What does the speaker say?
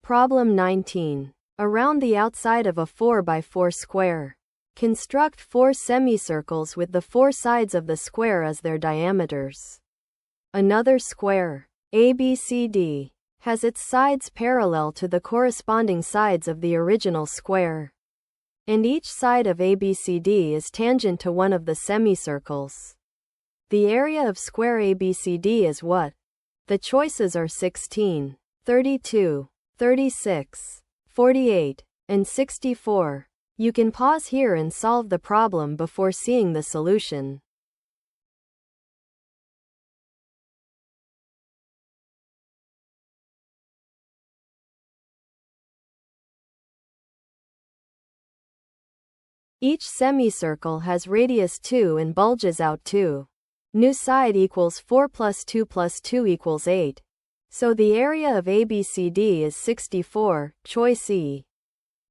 Problem 19. Around the outside of a 4x4 square, construct 4 semicircles with the 4 sides of the square as their diameters. Another square, ABCD, has its sides parallel to the corresponding sides of the original square, and each side of ABCD is tangent to one of the semicircles. The area of square ABCD is what? The choices are 16, 32, 36, 48, and 64. You can pause here and solve the problem before seeing the solution. Each semicircle has radius 2 and bulges out 2. New side equals 4 plus 2 plus 2 equals 8. So the area of ABCD is 64, choice E.